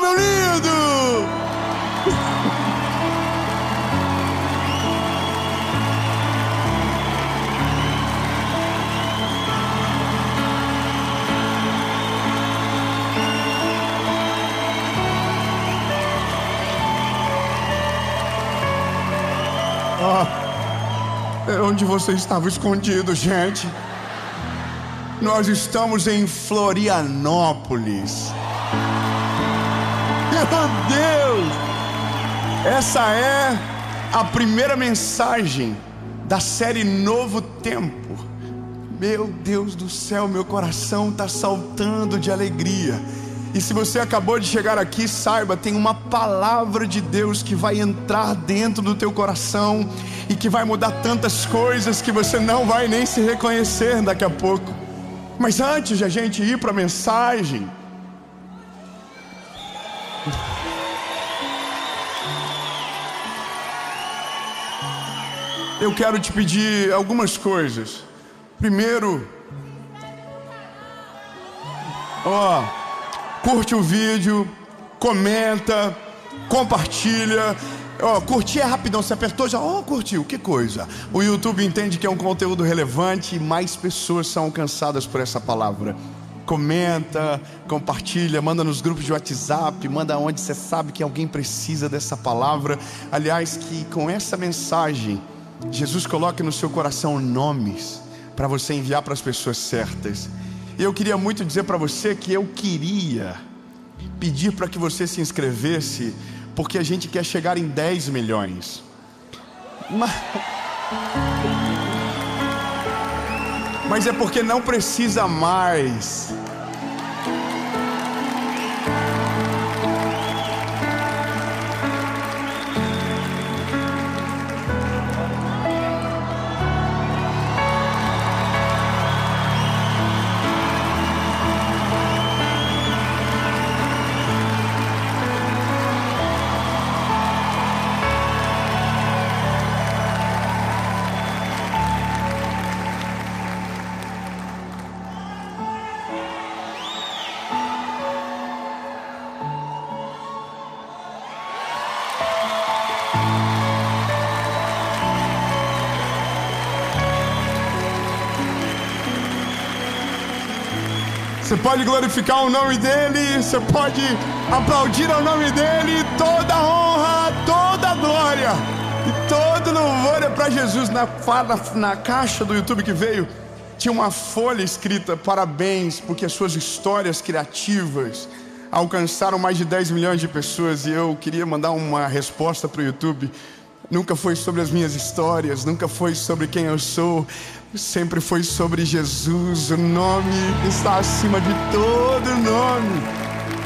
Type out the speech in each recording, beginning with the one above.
meu lindo! Onde você estava escondido, gente? Nós estamos em Florianópolis. Meu Deus! Essa é a primeira mensagem da série Novo Tempo. Meu Deus do céu, meu coração está saltando de alegria. E se você acabou de chegar aqui, saiba, tem uma palavra de Deus que vai entrar dentro do teu coração e que vai mudar tantas coisas que você não vai nem se reconhecer daqui a pouco. Mas antes de a gente ir para a mensagem, eu quero te pedir algumas coisas. Primeiro, curte o vídeo, comenta, compartilha. Curtir é rapidão, você apertou já, curtiu, que coisa. O YouTube entende que é um conteúdo relevante e mais pessoas são alcançadas por essa palavra. Comenta, compartilha, manda nos grupos de WhatsApp, manda onde você sabe que alguém precisa dessa palavra. Aliás, que com essa mensagem, Jesus coloque no seu coração nomes para você enviar para as pessoas certas. E eu queria muito dizer para você que eu queria pedir para que você se inscrevesse, porque a gente quer chegar em 10 milhões. Mas é porque não precisa mais. Você pode glorificar o nome dele, você pode aplaudir o nome dele. Toda honra, toda glória e todo louvor é para Jesus. Na caixa do YouTube que veio, tinha uma folha escrita: parabéns, porque as suas histórias criativas alcançaram mais de 10 milhões de pessoas. E eu queria mandar uma resposta para o YouTube. Nunca foi sobre as minhas histórias, nunca foi sobre quem eu sou, sempre foi sobre Jesus. O nome está acima de todo nome.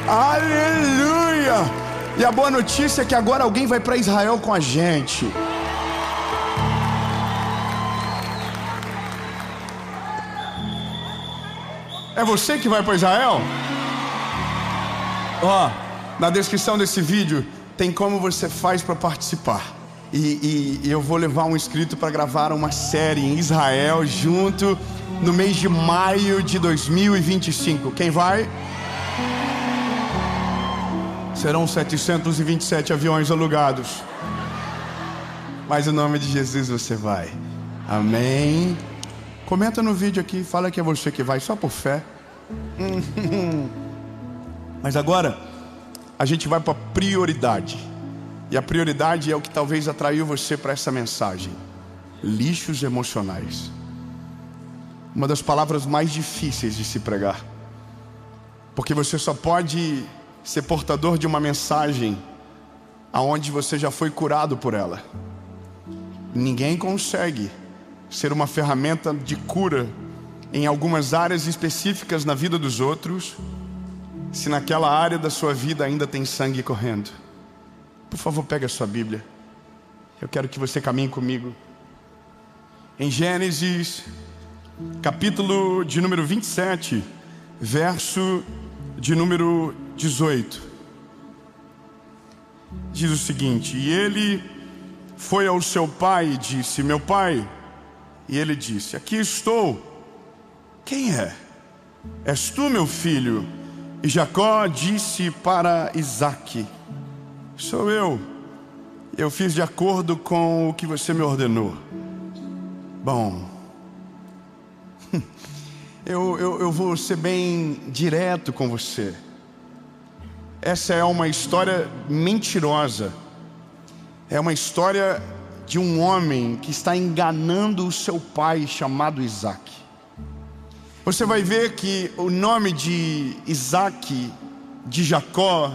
Aleluia! E a boa notícia é que agora alguém vai para Israel com a gente. É você que vai para Israel? Na descrição desse vídeo tem como você faz para participar. E eu vou levar um inscrito para gravar uma série em Israel junto no mês de maio de 2025. Quem vai? Serão 727 aviões alugados. Mas em nome de Jesus você vai. Amém. Comenta no vídeo aqui, fala que é você que vai, só por fé. Mas agora a gente vai para prioridade. E a prioridade é o que talvez atraiu você para essa mensagem: lixos emocionais. Uma das palavras mais difíceis de se pregar, porque você só pode ser portador de uma mensagem aonde você já foi curado por ela. Ninguém consegue ser uma ferramenta de cura em algumas áreas específicas na vida dos outros, se naquela área da sua vida ainda tem sangue correndo. Por favor, pegue a sua Bíblia. Eu quero que você caminhe comigo em Gênesis, capítulo de número 27, verso de número 18. Diz o seguinte: e ele foi ao seu pai e disse: meu pai. E ele disse: aqui estou. Quem é? És tu, meu filho? E Jacó disse para Isaque: sou eu fiz de acordo com o que você me ordenou. Bom, eu vou ser bem direto com você. Essa é uma história mentirosa. É uma história de um homem que está enganando o seu pai, chamado Isaque. Você vai ver que o nome de Isaque, de Jacó,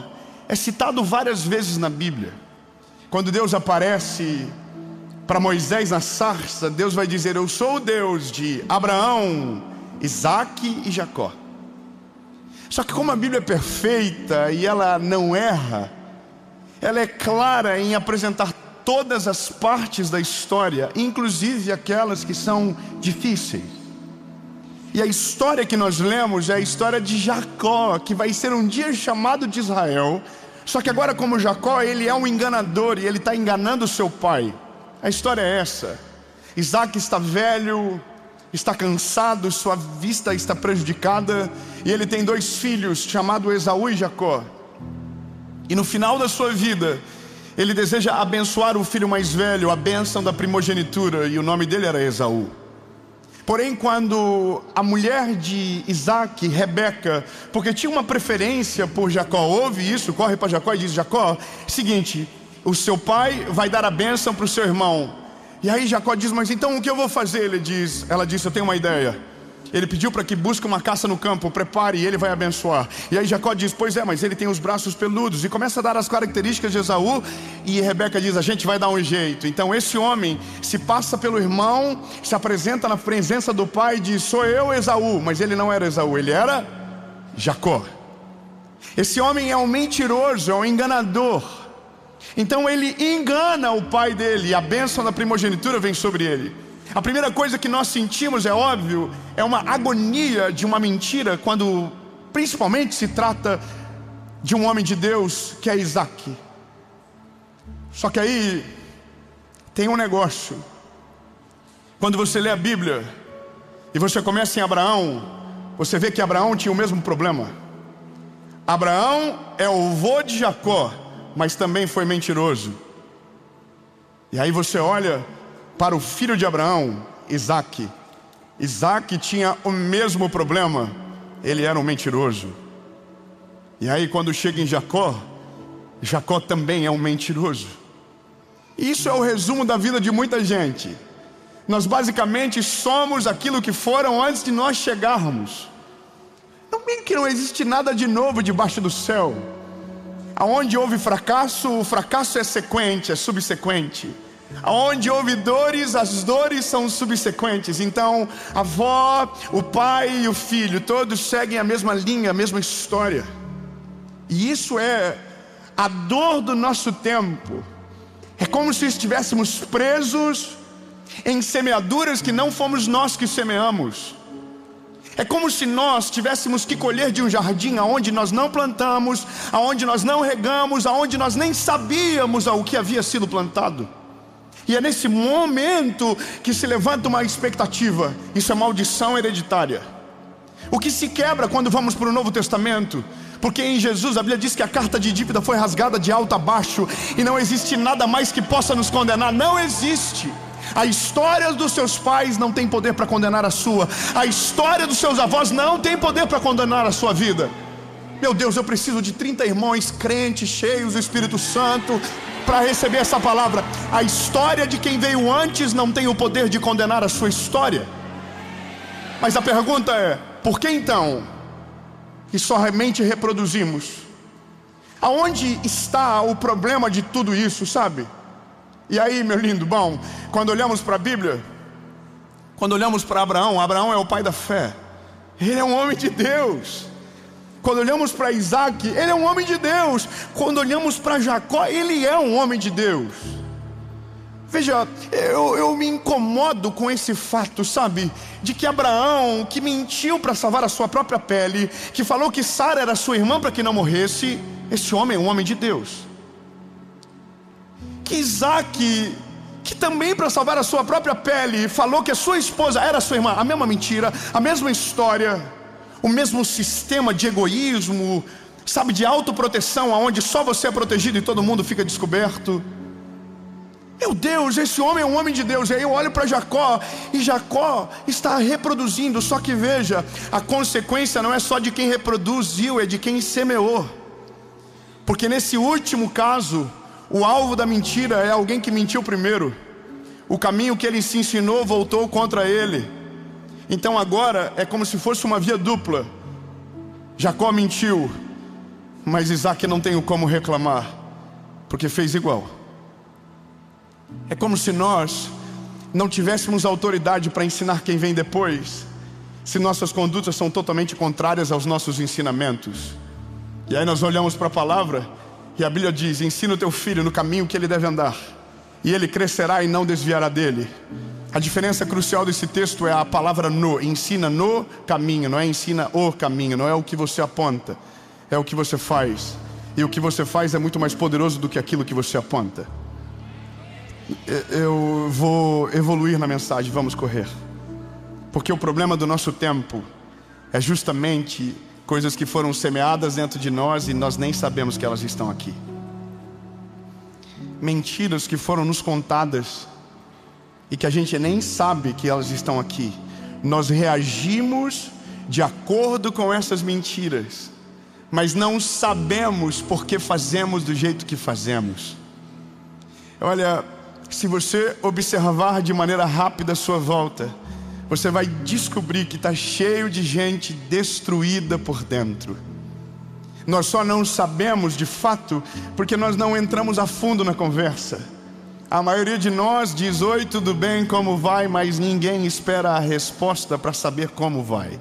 é citado várias vezes na Bíblia. Quando Deus aparece para Moisés na sarça, Deus vai dizer: eu sou o Deus de Abraão, Isaque e Jacó. Só que como a Bíblia é perfeita e ela não erra, ela é clara em apresentar todas as partes da história, inclusive aquelas que são difíceis. E a história que nós lemos é a história de Jacó, que vai ser um dia chamado de Israel. Só que agora, como Jacó, ele é um enganador e ele está enganando seu pai. A história é essa: Isaque está velho, está cansado, sua vista está prejudicada, e ele tem 2 filhos, chamados Esaú e Jacó. E no final da sua vida, ele deseja abençoar o filho mais velho, a bênção da primogenitura, e o nome dele era Esaú. Porém, quando a mulher de Isaque, Rebeca, porque tinha uma preferência por Jacó, ouve isso, corre para Jacó e diz: Jacó, seguinte, o seu pai vai dar a bênção para o seu irmão. E aí Jacó diz: mas então o que eu vou fazer? Ela disse: eu tenho uma ideia. Ele pediu para que busque uma caça no campo, prepare e ele vai abençoar. E aí Jacó diz: pois é, mas ele tem os braços peludos. E começa a dar as características de Esaú. E Rebeca diz: a gente vai dar um jeito. Então esse homem se passa pelo irmão, se apresenta na presença do pai e diz: sou eu, Esaú. Mas ele não era Esaú, ele era Jacó. Esse homem é um mentiroso, é um enganador. Então ele engana o pai dele, e a bênção da primogenitura vem sobre ele. A primeira coisa que nós sentimos, é óbvio, é uma agonia de uma mentira, quando principalmente se trata de um homem de Deus, que é Isaque. Só que aí tem um negócio. Quando você lê a Bíblia e você começa em Abraão, você vê que Abraão tinha o mesmo problema. Abraão é o avô de Jacó, mas também foi mentiroso. E aí você olha para o filho de Abraão, Isaque. Isaque tinha o mesmo problema, ele era um mentiroso. E aí quando chega em Jacó, Jacó também é um mentiroso. Isso é o resumo da vida de muita gente. Nós basicamente somos aquilo que foram antes de nós chegarmos. Não bem que não existe nada de novo debaixo do céu. Aonde houve fracasso, o fracasso é sequente, é subsequente. Aonde houve dores, as dores são subsequentes. Então a avó, o pai e o filho, todos seguem a mesma linha, a mesma história. E isso é a dor do nosso tempo. É como se estivéssemos presos em semeaduras que não fomos nós que semeamos. É como se nós tivéssemos que colher de um jardim aonde nós não plantamos, aonde nós não regamos, aonde nós nem sabíamos o que havia sido plantado. E é nesse momento que se levanta uma expectativa. Isso é maldição hereditária. O que se quebra quando vamos para o Novo Testamento? Porque em Jesus a Bíblia diz que a carta de dívida foi rasgada de alto a baixo, e não existe nada mais que possa nos condenar. Não existe. A história dos seus pais não tem poder para condenar a sua. A história dos seus avós não tem poder para condenar a sua vida. Meu Deus, eu preciso de 30 irmãos crentes, cheios do Espírito Santo, para receber essa palavra. A história de quem veio antes não tem o poder de condenar a sua história. Mas a pergunta é: por que então que somente reproduzimos? Aonde está o problema de tudo isso, sabe? E aí, meu lindo, bom, quando olhamos para a Bíblia, quando olhamos para Abraão, Abraão é o pai da fé. Ele é um homem de Deus. Quando olhamos para Isaque, ele é um homem de Deus. Quando olhamos para Jacó, ele é um homem de Deus. Veja, eu me incomodo com esse fato, sabe? De que Abraão, que mentiu para salvar a sua própria pele, que falou que Sara era sua irmã para que não morresse, esse homem é um homem de Deus. Que Isaque, que também para salvar a sua própria pele, falou que a sua esposa era sua irmã, a mesma mentira, a mesma história. o mesmo sistema de egoísmo, sabe, de autoproteção, onde só você é protegido e todo mundo fica descoberto. Meu Deus, esse homem é um homem de Deus. E aí eu olho para Jacó, e Jacó está reproduzindo. Só que veja, a consequência não é só de quem reproduziu, é de quem semeou. Porque nesse último caso, o alvo da mentira é alguém que mentiu primeiro. O caminho que ele se ensinou voltou contra ele. Então agora é como se fosse uma via dupla. Jacó mentiu, mas Isaac não tem como reclamar, porque fez igual. É como se nós não tivéssemos autoridade para ensinar quem vem depois, se nossas condutas são totalmente contrárias aos nossos ensinamentos. E aí nós olhamos para a palavra e a Bíblia diz: ensina o teu filho no caminho que ele deve andar, e ele crescerá e não desviará dele. A diferença crucial desse texto é a palavra no. Ensina no caminho, não é ensina o caminho. Não é o que você aponta, é o que você faz. E o que você faz é muito mais poderoso do que aquilo que você aponta. Eu vou evoluir na mensagem, vamos correr. Porque o problema do nosso tempo é justamente coisas que foram semeadas dentro de nós e nós nem sabemos que elas estão aqui. Mentiras que foram nos contadas e que a gente nem sabe que elas estão aqui. Nós reagimos de acordo com essas mentiras, mas não sabemos por que fazemos do jeito que fazemos. Olha, se você observar de maneira rápida a sua volta, você vai descobrir que está cheio de gente destruída por dentro. Nós só não sabemos de fato porque nós não entramos a fundo na conversa. A maioria de nós diz: oi, tudo bem, como vai? Mas ninguém espera a resposta para saber como vai.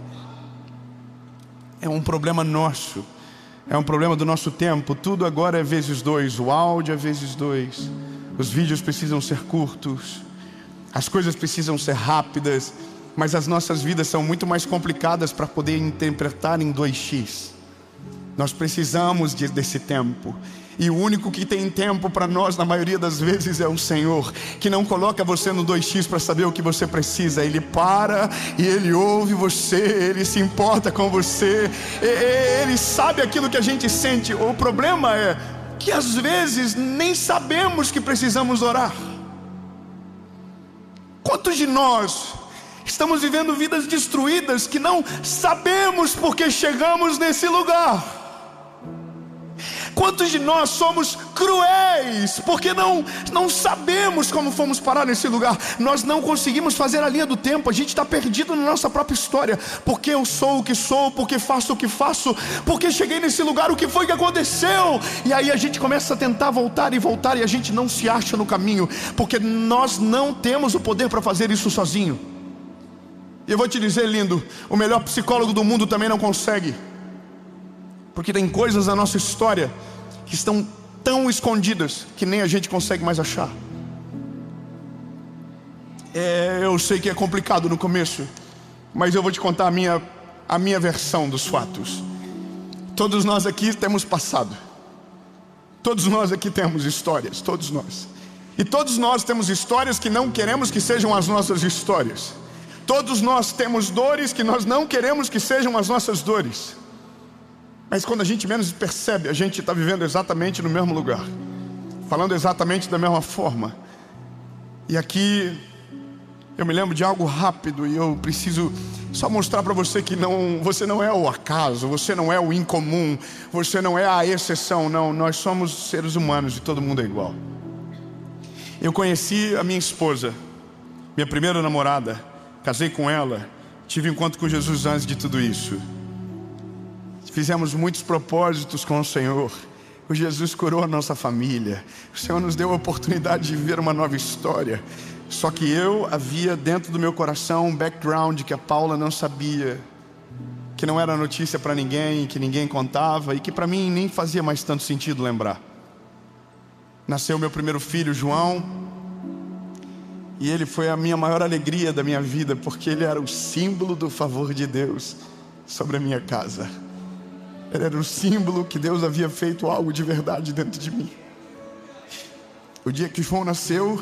É um problema nosso, é um problema do nosso tempo. Tudo agora é vezes 2, o áudio é vezes 2, os vídeos precisam ser curtos, as coisas precisam ser rápidas, mas as nossas vidas são muito mais complicadas para poder interpretar em 2x. Nós precisamos desse tempo. E o único que tem tempo para nós, na maioria das vezes, é o Senhor, que não coloca você no 2x para saber o que você precisa. Ele para e Ele ouve você, Ele se importa com você, Ele sabe aquilo que a gente sente. O problema é que às vezes nem sabemos que precisamos orar. Quantos de nós estamos vivendo vidas destruídas que não sabemos por que chegamos nesse lugar? Quantos de nós somos cruéis porque não sabemos como fomos parar nesse lugar? Nós não conseguimos fazer a linha do tempo. A gente está perdido na nossa própria história. Porque eu sou o que sou, porque faço o que faço, porque cheguei nesse lugar, o que foi que aconteceu? E aí a gente começa a tentar voltar e a gente não se acha no caminho, porque nós não temos o poder para fazer isso sozinho. E eu vou te dizer, lindo, o melhor psicólogo do mundo também não consegue. Porque tem coisas na nossa história que estão tão escondidas que nem a gente consegue mais achar. Eu sei que é complicado no começo, mas eu vou te contar a minha versão dos fatos. Todos nós aqui temos passado. Todos nós aqui temos histórias, todos nós. E todos nós temos histórias que não queremos que sejam as nossas histórias. Todos nós temos dores que nós não queremos que sejam as nossas dores. Mas quando a gente menos percebe, a gente está vivendo exatamente no mesmo lugar, falando exatamente da mesma forma. E aqui eu me lembro de algo rápido e eu preciso só mostrar para você que você não é o acaso, você não é o incomum, você não é a exceção. Não, nós somos seres humanos e todo mundo é igual. Eu conheci a minha esposa, minha primeira namorada, casei com ela, tive um encontro com Jesus antes de tudo isso. Fizemos muitos propósitos com o Senhor. O Jesus curou a nossa família. O Senhor nos deu a oportunidade de viver uma nova história. Só que eu havia dentro do meu coração um background que a Paula não sabia, que não era notícia para ninguém, que ninguém contava e que para mim nem fazia mais tanto sentido lembrar. Nasceu meu primeiro filho, João, e ele foi a minha maior alegria da minha vida, porque ele era o símbolo do favor de Deus sobre a minha casa. Ele era o símbolo que Deus havia feito algo de verdade dentro de mim. O dia que João nasceu,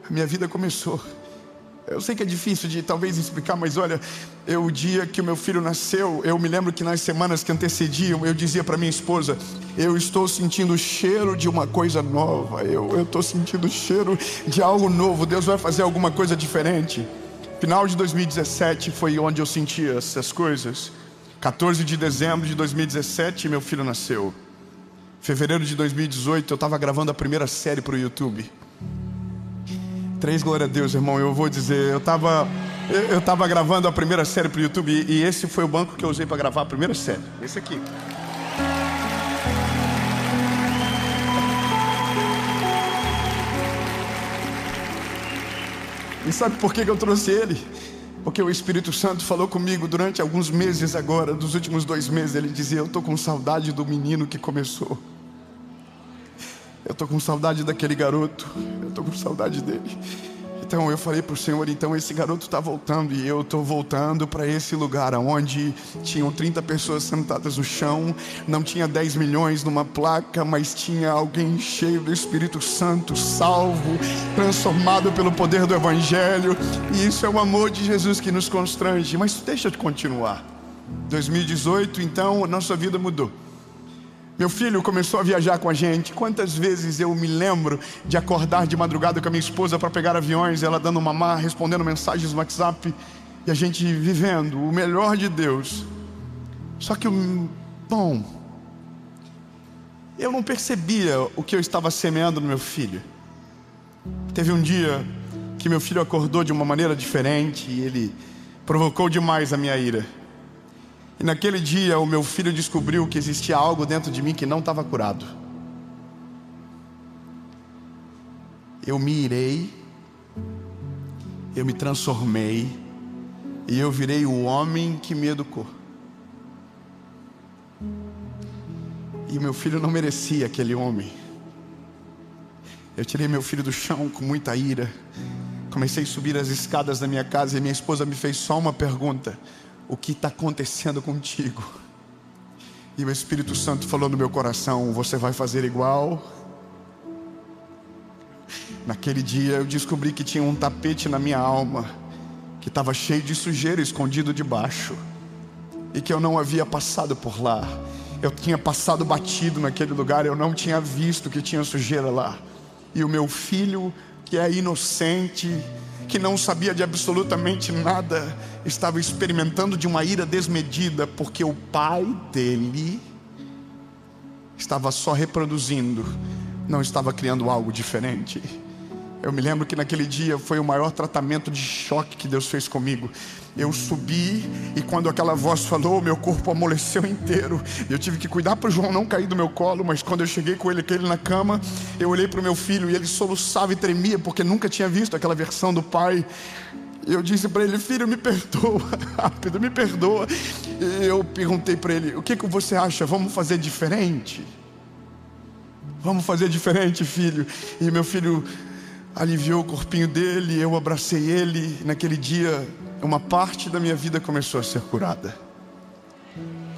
a minha vida começou. Eu sei que é difícil de talvez explicar, mas olha, o dia que o meu filho nasceu, eu me lembro que nas semanas que antecediam, eu dizia para minha esposa: eu estou sentindo o cheiro de uma coisa nova, eu estou sentindo o cheiro de algo novo, Deus vai fazer alguma coisa diferente. Final de 2017 foi onde eu senti essas coisas. 14 de dezembro de 2017, meu filho nasceu. Fevereiro de 2018, eu estava gravando a primeira série para o YouTube. 3 glória a Deus, irmão, eu vou dizer, eu estava gravando a primeira série para o YouTube e esse foi o banco que eu usei para gravar a primeira série. Esse aqui. E sabe por que eu trouxe ele? Porque o Espírito Santo falou comigo durante alguns meses agora, dos últimos 2 meses. Ele dizia: eu estou com saudade do menino que começou. Eu estou com saudade daquele garoto. Eu estou com saudade dele. Então eu falei para o Senhor: então esse garoto está voltando. E eu estou voltando para esse lugar onde tinham 30 pessoas sentadas no chão. Não tinha 10 milhões numa placa, mas tinha alguém cheio do Espírito Santo, salvo, transformado pelo poder do Evangelho. E isso é o amor de Jesus que nos constrange. Mas deixa eu continuar. 2018, então, a nossa vida mudou. Meu filho começou a viajar com a gente. Quantas vezes eu me lembro de acordar de madrugada com a minha esposa para pegar aviões, ela dando mamar, respondendo mensagens no WhatsApp, e a gente vivendo o melhor de Deus. Só que, eu não percebia o que eu estava semeando no meu filho. Teve um dia que meu filho acordou de uma maneira diferente e ele provocou demais a minha ira. E naquele dia o meu filho descobriu que existia algo dentro de mim que não estava curado. Eu me irei, eu me transformei e eu virei o homem que me educou. E meu filho não merecia aquele homem. Eu tirei meu filho do chão com muita ira. Comecei a subir as escadas da minha casa e minha esposa me fez só uma pergunta: o que está acontecendo contigo? E o Espírito Santo falou no meu coração: você vai fazer igual? Naquele dia eu descobri que tinha um tapete na minha alma que estava cheio de sujeira escondido debaixo, e que eu não havia passado por lá. Eu tinha passado batido naquele lugar, eu não tinha visto que tinha sujeira lá. E o meu filho, que é inocente, que não sabia de absolutamente nada, estava experimentando de uma ira desmedida, porque o pai dele estava só reproduzindo, não estava criando algo diferente. Eu me lembro que naquele dia foi o maior tratamento de choque que Deus fez comigo. Eu subi e quando aquela voz falou, meu corpo amoleceu inteiro. Eu tive que cuidar para o João não cair do meu colo, mas quando eu cheguei com ele na cama, eu olhei para o meu filho e ele soluçava e tremia, porque nunca tinha visto aquela versão do pai. Eu disse para ele: filho, me perdoa, rápido, me perdoa. E eu perguntei para ele: o que você acha? Vamos fazer diferente? Vamos fazer diferente, filho? E meu filho aliviou o corpinho dele, eu abracei ele. Naquele dia, uma parte da minha vida começou a ser curada.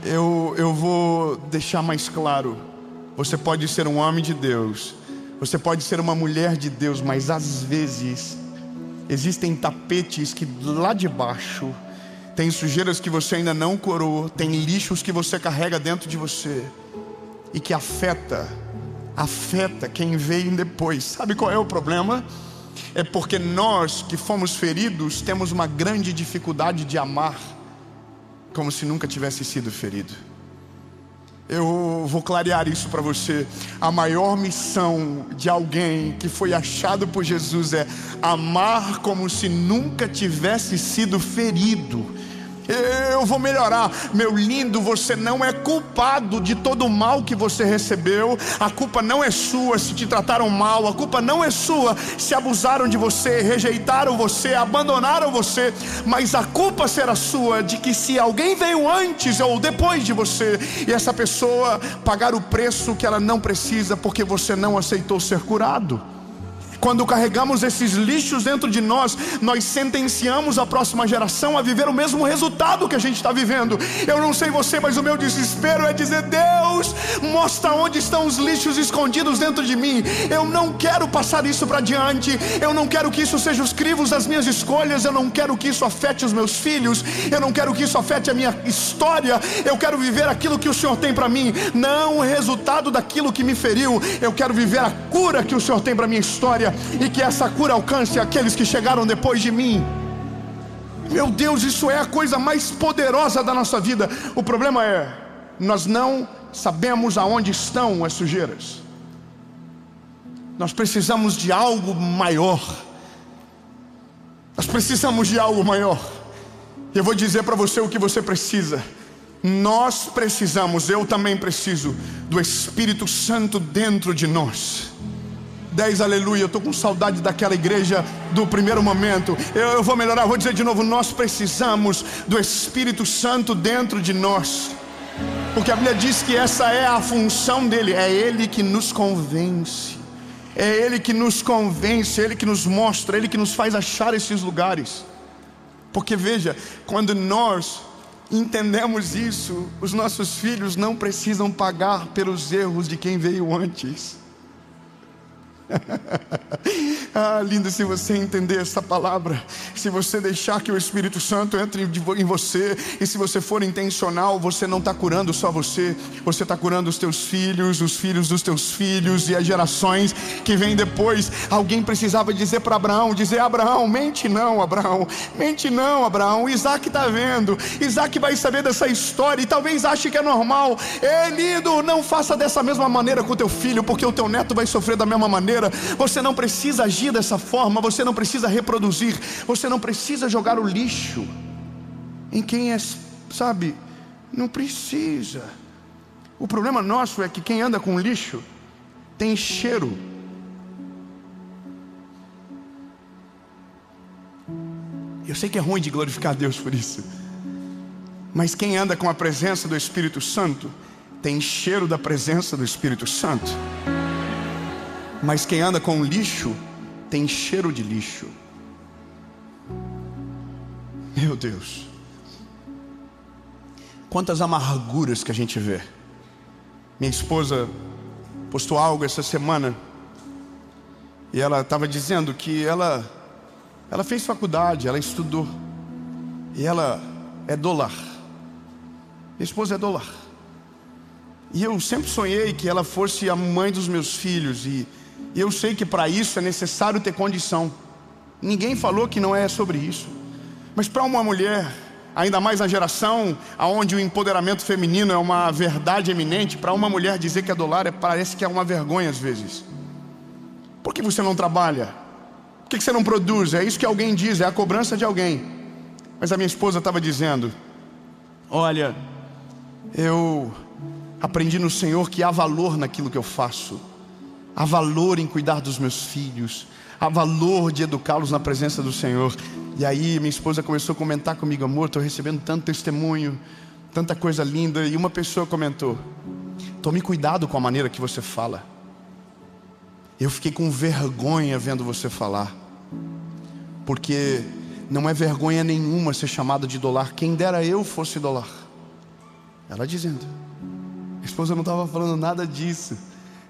Eu vou deixar mais claro: você pode ser um homem de Deus, você pode ser uma mulher de Deus, mas às vezes existem tapetes que lá de baixo tem sujeiras que você ainda não curou, tem lixos que você carrega dentro de você e que afeta quem vem depois. Sabe qual é o problema? É porque nós que fomos feridos temos uma grande dificuldade de amar como se nunca tivesse sido ferido. Eu vou clarear isso para você. A maior missão de alguém que foi achado por Jesus é amar como se nunca tivesse sido ferido. Eu vou melhorar. Meu lindo, você não é culpado de todo o mal que você recebeu. A culpa não é sua se te trataram mal. A culpa não é sua se abusaram de você, rejeitaram você, abandonaram você. Mas a culpa será sua de que se alguém veio antes ou depois de você, e essa pessoa pagar o preço que ela não precisa porque você não aceitou ser curado. Quando carregamos esses lixos dentro de nós, nós sentenciamos a próxima geração a viver o mesmo resultado que a gente está vivendo. Eu não sei você, mas o meu desespero é dizer: Deus, mostra onde estão os lixos escondidos dentro de mim. Eu não quero passar isso para diante. Eu não quero que isso seja os crivos das minhas escolhas. Eu não quero que isso afete os meus filhos. Eu não quero que isso afete a minha história. Eu quero viver aquilo que o Senhor tem para mim, não o resultado daquilo que me feriu. Eu quero viver a cura que o Senhor tem para minha história, e que essa cura alcance aqueles que chegaram depois de mim. Meu Deus, isso é a coisa mais poderosa da nossa vida. O problema é, nós não sabemos aonde estão as sujeiras. Nós precisamos de algo maior. Nós precisamos de algo maior. Eu vou dizer para você o que você precisa. Nós precisamos, eu também preciso, do Espírito Santo dentro de nós. 10 aleluia. Eu estou com saudade daquela igreja do primeiro momento. Eu vou melhorar, vou dizer de novo: nós precisamos do Espírito Santo dentro de nós, porque a Bíblia diz que essa é a função dele. É ele que nos convence, é ele que nos convence, é ele que nos mostra, é ele que nos faz achar esses lugares. Porque veja, quando nós entendemos isso, os nossos filhos não precisam pagar pelos erros de quem veio antes. Ah, lindo se você entender essa palavra. Se você deixar que o Espírito Santo entre em você, e se você for intencional, você não está curando só você, você está curando os teus filhos, os filhos dos teus filhos e as gerações que vêm depois. Alguém precisava dizer para Abraão, Abraão, mente não, Abraão, mente não, Abraão. Isaac está vendo, Isaac vai saber dessa história e talvez ache que é normal. Ei, lindo, não faça dessa mesma maneira com o teu filho, porque o teu neto vai sofrer da mesma maneira. Você não precisa agir dessa forma, você não precisa reproduzir, você não precisa jogar o lixo em quem é, sabe, não precisa. O problema nosso é que quem anda com lixo tem cheiro. Eu sei que é ruim de glorificar a Deus por isso, mas quem anda com a presença do Espírito Santo tem cheiro da presença do Espírito Santo. Mas quem anda com lixo tem cheiro de lixo. Meu Deus, quantas amarguras que a gente vê. Minha esposa postou algo essa semana, e ela estava dizendo que ela fez faculdade, ela estudou, e ela é dólar. Minha esposa é dólar. E eu sempre sonhei que ela fosse a mãe dos meus filhos, e eu sei que para isso é necessário ter condição. Ninguém falou que não é sobre isso. Mas para uma mulher, ainda mais na geração onde o empoderamento feminino é uma verdade eminente, para uma mulher dizer que é dólar parece que é uma vergonha às vezes. Por que você não trabalha? Por que você não produz? É isso que alguém diz, é a cobrança de alguém. Mas a minha esposa estava dizendo: olha, eu aprendi no Senhor que há valor naquilo que eu faço. Há valor em cuidar dos meus filhos, há valor de educá-los na presença do Senhor. E aí minha esposa começou a comentar comigo: amor, estou recebendo tanto testemunho, tanta coisa linda. E uma pessoa comentou: tome cuidado com a maneira que você fala. Eu fiquei com vergonha vendo você falar, porque não é vergonha nenhuma ser chamado de dólar. Quem dera eu fosse dólar. Ela dizendo. Minha esposa não estava falando nada disso.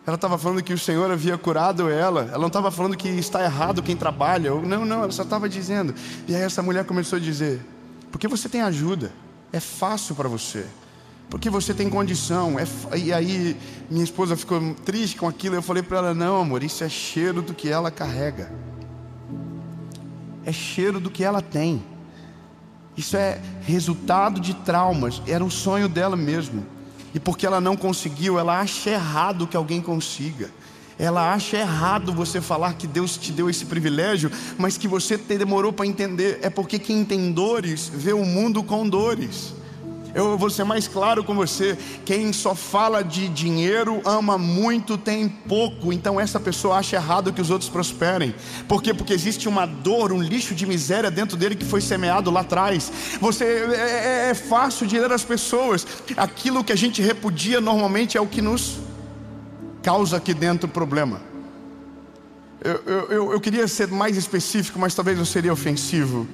Ela estava falando que o Senhor havia curado ela. Ela não estava falando que está errado quem trabalha. Não, ela só estava dizendo. E aí essa mulher começou a dizer: porque você tem ajuda, é fácil para você, porque você tem condição. E aí minha esposa ficou triste com aquilo. Eu falei para ela: não, amor, isso é cheiro do que ela carrega, é cheiro do que ela tem. Isso é resultado de traumas. Era o sonho dela mesmo. E porque ela não conseguiu, ela acha errado que alguém consiga. Ela acha errado você falar que Deus te deu esse privilégio, mas que você demorou para entender. É porque quem tem dores vê o mundo com dores. Eu vou ser mais claro com você: quem só fala de dinheiro ama muito, tem pouco. Então essa pessoa acha errado que os outros prosperem. Por quê? Porque existe uma dor, um lixo de miséria dentro dele que foi semeado lá atrás. É fácil de ler as pessoas. Aquilo que a gente repudia normalmente é o que nos causa aqui dentro problema. Eu queria ser mais específico, mas talvez eu seria ofensivo.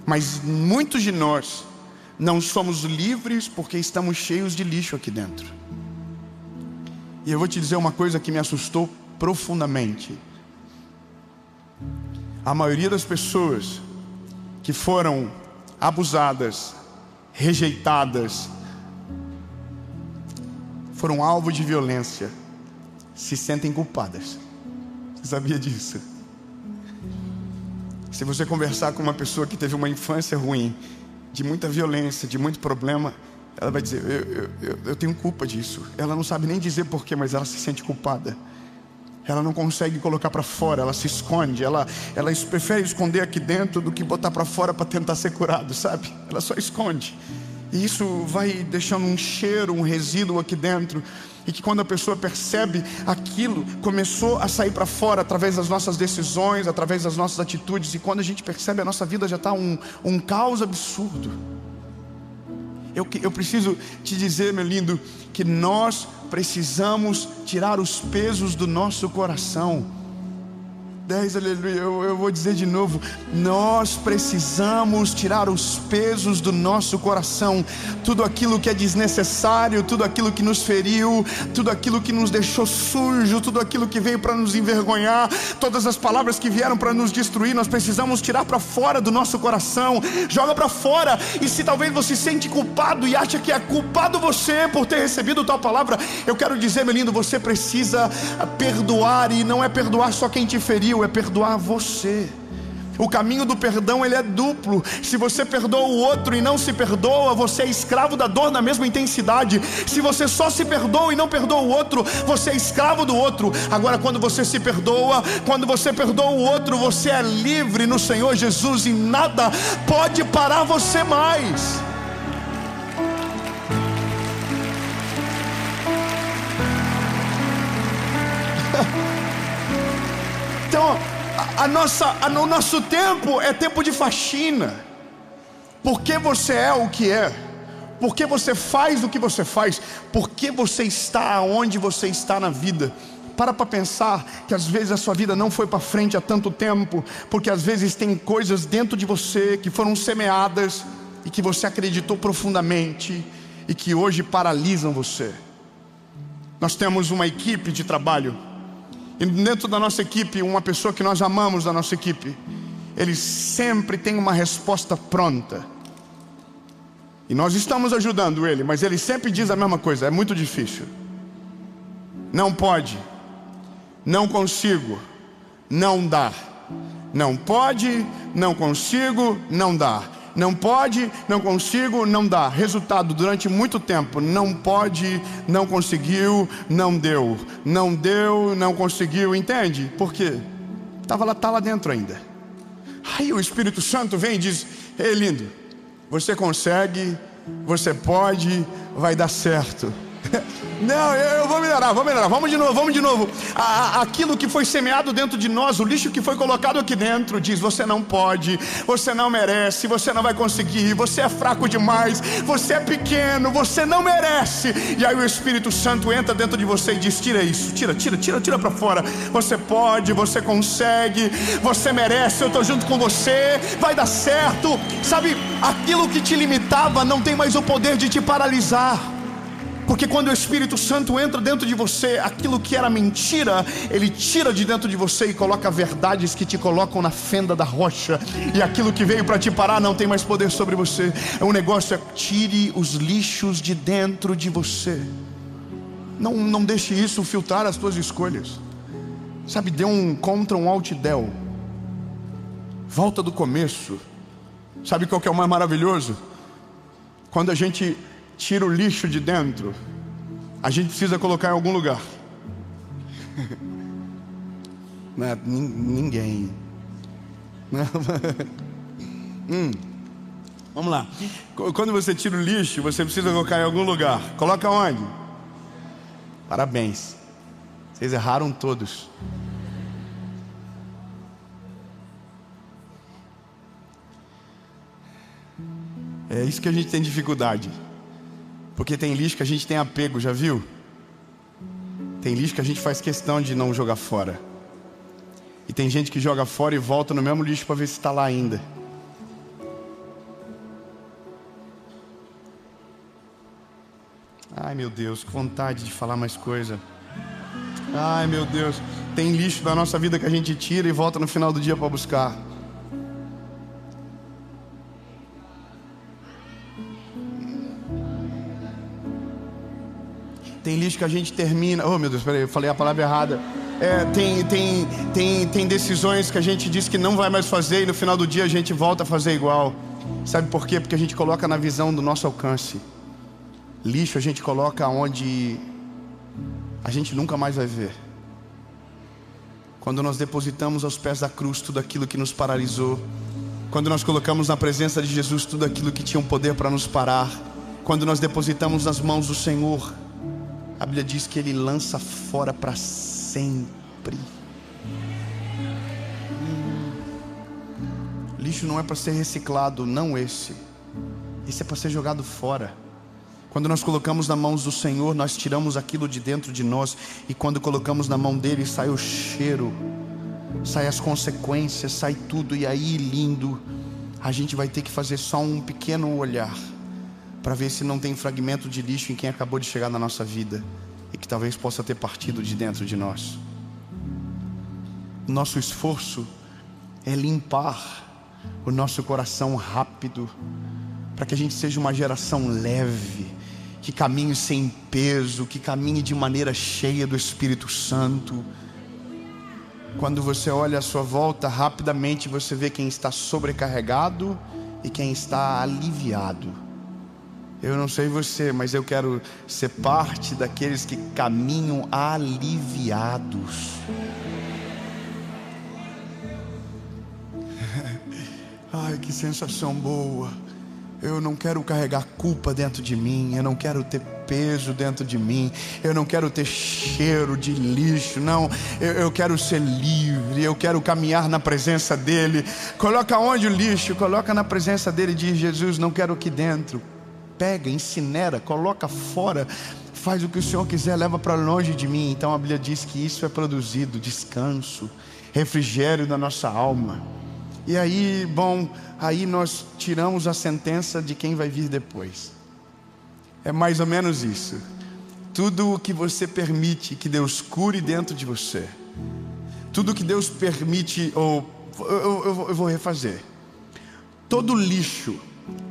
Mas muitos de nós não somos livres porque estamos cheios de lixo aqui dentro. E eu vou te dizer uma coisa que me assustou profundamente. A maioria das pessoas que foram abusadas, rejeitadas, foram alvo de violência, se sentem culpadas. Você sabia disso? Se você conversar com uma pessoa que teve uma infância ruim, de muita violência, de muito problema, ela vai dizer, eu tenho culpa disso. Ela não sabe nem dizer porquê, mas ela se sente culpada. Ela não consegue colocar para fora, ela se esconde. Ela prefere esconder aqui dentro do que botar para fora para tentar ser curado, sabe? Ela só esconde. E isso vai deixando um cheiro, um resíduo aqui dentro. E que quando a pessoa percebe, aquilo começou a sair para fora através das nossas decisões, através das nossas atitudes. E quando a gente percebe, a nossa vida já está um caos absurdo. Eu preciso te dizer, meu lindo, que nós precisamos tirar os pesos do nosso coração. 10, aleluia, eu vou dizer de novo. Nós precisamos tirar os pesos do nosso coração. Tudo aquilo que é desnecessário, tudo aquilo que nos feriu, tudo aquilo que nos deixou sujo, tudo aquilo que veio para nos envergonhar, todas as palavras que vieram para nos destruir, nós precisamos tirar para fora do nosso coração. Joga para fora. E se talvez você se sente culpado e acha que é culpado você por ter recebido tal palavra, eu quero dizer, meu lindo, você precisa perdoar. E não é perdoar só quem te feriu, é perdoar você. O caminho do perdão, ele é duplo. Se você perdoa o outro e não se perdoa, você é escravo da dor na mesma intensidade. Se você só se perdoa e não perdoa o outro, você é escravo do outro. Agora, quando você se perdoa, quando você perdoa o outro, você é livre no Senhor Jesus. E nada pode parar você mais. Então, o nosso tempo é tempo de faxina. Porque você é o que é, porque você faz o que você faz, porque você está onde você está na vida. Para pensar que às vezes a sua vida não foi para frente há tanto tempo, porque às vezes tem coisas dentro de você que foram semeadas e que você acreditou profundamente e que hoje paralisam você. Nós temos uma equipe de trabalho. E dentro da nossa equipe, uma pessoa que nós amamos da nossa equipe, ele sempre tem uma resposta pronta. E nós estamos ajudando ele, mas ele sempre diz a mesma coisa: é muito difícil, não pode, não consigo, não dá. Não pode, não consigo, não dá. Não pode, não consigo, não dá. Resultado, durante muito tempo, não pode, não conseguiu, não deu. Não deu, não conseguiu, entende? Por quê? Tá lá dentro ainda. Aí o Espírito Santo vem e diz: ei, lindo, você consegue, você pode, vai dar certo. Não, eu vou melhorar, vamos de novo. Aquilo que foi semeado dentro de nós, o lixo que foi colocado aqui dentro, diz: você não pode, você não merece, você não vai conseguir, você é fraco demais, você é pequeno, você não merece. E aí o Espírito Santo entra dentro de você e diz: tira isso, tira para fora. Você pode, você consegue, você merece, eu estou junto com você, vai dar certo. Sabe, aquilo que te limitava não tem mais o poder de te paralisar. Porque quando o Espírito Santo entra dentro de você, aquilo que era mentira, ele tira de dentro de você e coloca verdades que te colocam na fenda da rocha. E aquilo que veio para te parar não tem mais poder sobre você. O negócio é: tire os lixos de dentro de você. Não deixe isso filtrar as tuas escolhas. Sabe, dê um contra um alt del. Volta do começo. Sabe qual que é o mais maravilhoso? Quando a gente tira o lixo de dentro, a gente precisa colocar em algum lugar. Não é ninguém. Vamos lá. Quando você tira o lixo, você precisa colocar em algum lugar. Coloca onde? Parabéns, vocês erraram todos. É isso que a gente tem dificuldade. Porque tem lixo que a gente tem apego, já viu? Tem lixo que a gente faz questão de não jogar fora. E tem gente que joga fora e volta no mesmo lixo para ver se está lá ainda. Ai meu Deus, que vontade de falar mais coisa. Ai meu Deus, tem lixo da nossa vida que a gente tira e volta no final do dia para buscar. Tem lixo que a gente termina. Oh meu Deus, peraí, eu falei a palavra errada. Tem decisões que a gente diz que não vai mais fazer e no final do dia a gente volta a fazer igual. Sabe por quê? Porque a gente coloca na visão do nosso alcance. Lixo a gente coloca onde a gente nunca mais vai ver. Quando nós depositamos aos pés da cruz tudo aquilo que nos paralisou, quando nós colocamos na presença de Jesus tudo aquilo que tinha um poder para nos parar, quando nós depositamos nas mãos do Senhor, a Bíblia diz que Ele lança fora para sempre. Lixo não é para ser reciclado, não esse. Esse é para ser jogado fora. Quando nós colocamos nas mãos do Senhor, nós tiramos aquilo de dentro de nós. E quando colocamos na mão dele, sai o cheiro, sai as consequências, sai tudo. E aí, lindo, a gente vai ter que fazer só um pequeno olhar para ver se não tem fragmento de lixo em quem acabou de chegar na nossa vida e que talvez possa ter partido de dentro de nós. Nosso esforço é limpar o nosso coração rápido, para que a gente seja uma geração leve, que caminhe sem peso, que caminhe de maneira cheia do Espírito Santo. Quando você olha à sua volta, rapidamente você vê quem está sobrecarregado e quem está aliviado. Eu não sei você, mas eu quero ser parte daqueles que caminham aliviados. Ai, que sensação boa. Eu não quero carregar culpa dentro de mim. Eu não quero ter peso dentro de mim. Eu não quero ter cheiro de lixo. Não, eu quero ser livre. Eu quero caminhar na presença dEle. Coloca onde o lixo? Coloca na presença dEle. Diz: Jesus, não quero aqui dentro. Pega, incinera, coloca fora. Faz o que o Senhor quiser, leva para longe de mim. Então a Bíblia diz que isso é produzido descanso, refrigério da nossa alma. E aí, bom, aí nós tiramos a sentença de quem vai vir depois. É mais ou menos isso. Tudo o que você permite que Deus cure dentro de você, tudo que Deus permite, eu vou refazer. Todo lixo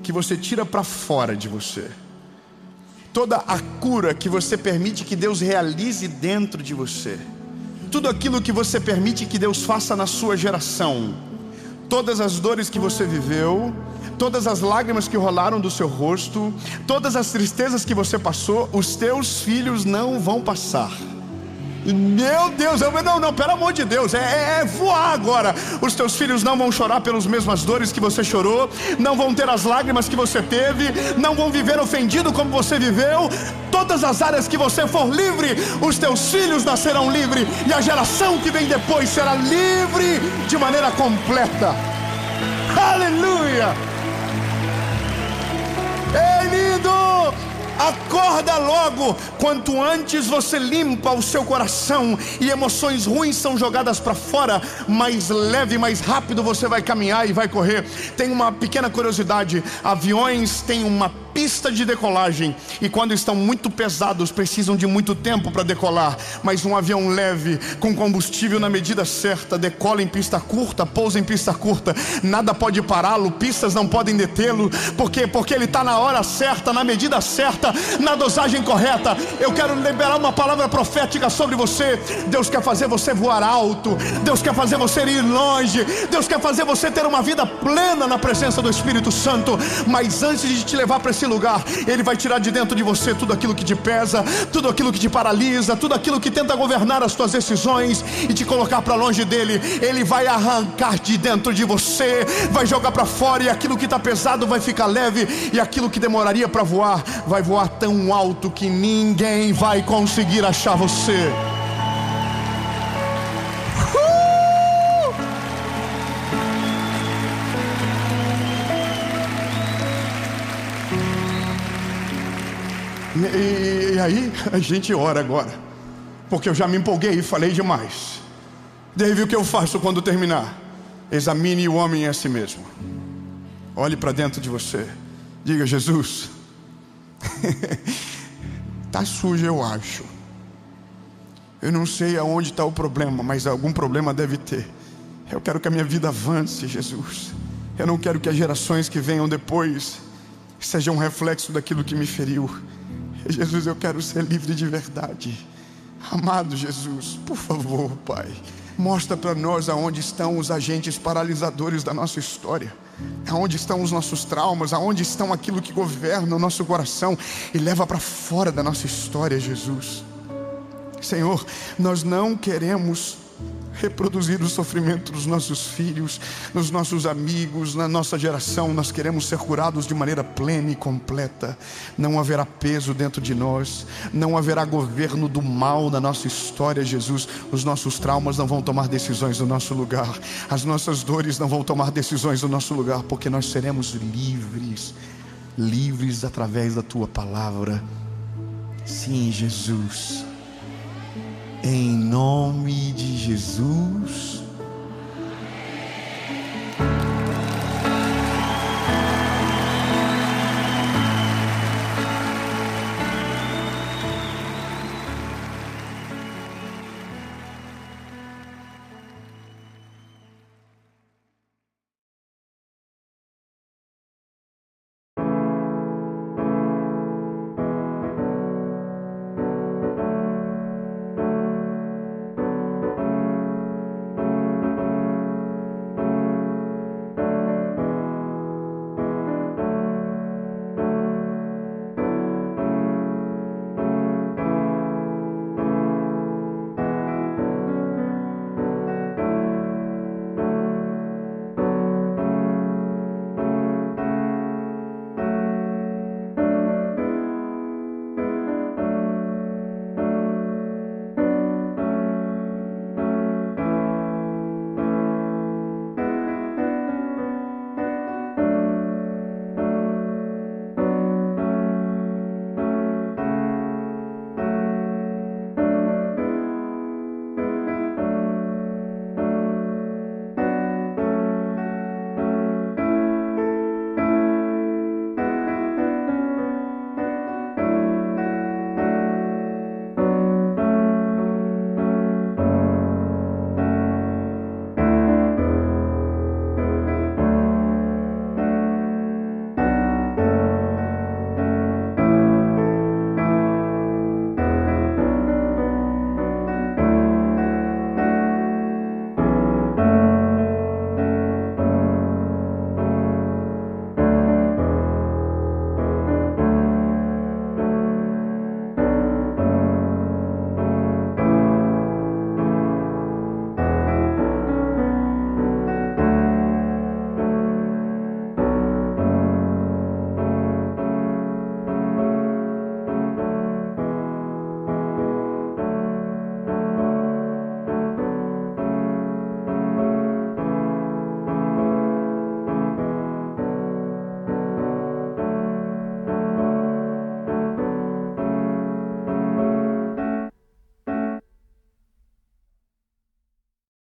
que você tira para fora de você, toda a cura que você permite que Deus realize dentro de você, tudo aquilo que você permite que Deus faça na sua geração, todas as dores que você viveu, todas as lágrimas que rolaram do seu rosto, todas as tristezas que você passou, os teus filhos não vão passar. Meu Deus, não, pelo amor de Deus, é voar agora. Os teus filhos não vão chorar pelas mesmas dores que você chorou, não vão ter as lágrimas que você teve, não vão viver ofendido como você viveu. Todas as áreas que você for livre, os teus filhos nascerão livres, e a geração que vem depois será livre de maneira completa. Aleluia! Ei, lindo! Acorda logo, quanto antes você limpa o seu coração e emoções ruins são jogadas para fora, mais leve, mais rápido você vai caminhar e vai correr. Tem uma pequena curiosidade: aviões têm uma pista de decolagem, e quando estão muito pesados precisam de muito tempo para decolar. Mas um avião leve, com combustível na medida certa, decola em pista curta, pousa em pista curta. Nada pode pará-lo, pistas não podem detê-lo. Por quê? Porque ele está na hora certa, na medida certa, na dosagem correta. Eu quero liberar uma palavra profética sobre você. Deus quer fazer você voar alto, Deus quer fazer você ir longe, Deus quer fazer você ter uma vida plena na presença do Espírito Santo. Mas antes de te levar para esse lugar, Ele vai tirar de dentro de você tudo aquilo que te pesa, tudo aquilo que te paralisa, tudo aquilo que tenta governar as tuas decisões e te colocar para longe dEle. Ele vai arrancar de dentro de você, vai jogar para fora, e aquilo que está pesado vai ficar leve, e aquilo que demoraria para voar, vai voar tão alto que ninguém vai conseguir achar você. E aí a gente ora agora, porque eu já me empolguei e falei demais. David, o que eu faço quando terminar? Examine o homem a si mesmo. Olhe para dentro de você. Diga: Jesus, está sujo, eu acho. Eu não sei aonde está o problema, mas algum problema deve ter. Eu quero que a minha vida avance, Jesus. Eu não quero que as gerações que venham depois sejam um reflexo daquilo que me feriu. Jesus, eu quero ser livre de verdade. Amado Jesus, por favor, Pai, mostra para nós aonde estão os agentes paralisadores da nossa história, aonde estão os nossos traumas, aonde estão aquilo que governa o nosso coração e leva para fora da nossa história, Jesus. Senhor, nós não queremos reproduzir o sofrimento dos nossos filhos, dos nossos amigos, na nossa geração. Nós queremos ser curados de maneira plena e completa. Não haverá peso dentro de nós, não haverá governo do mal na nossa história, Jesus. Os nossos traumas não vão tomar decisões no nosso lugar, as nossas dores não vão tomar decisões no nosso lugar, porque nós seremos livres, livres através da Tua palavra. Sim, Jesus. Em nome de Jesus.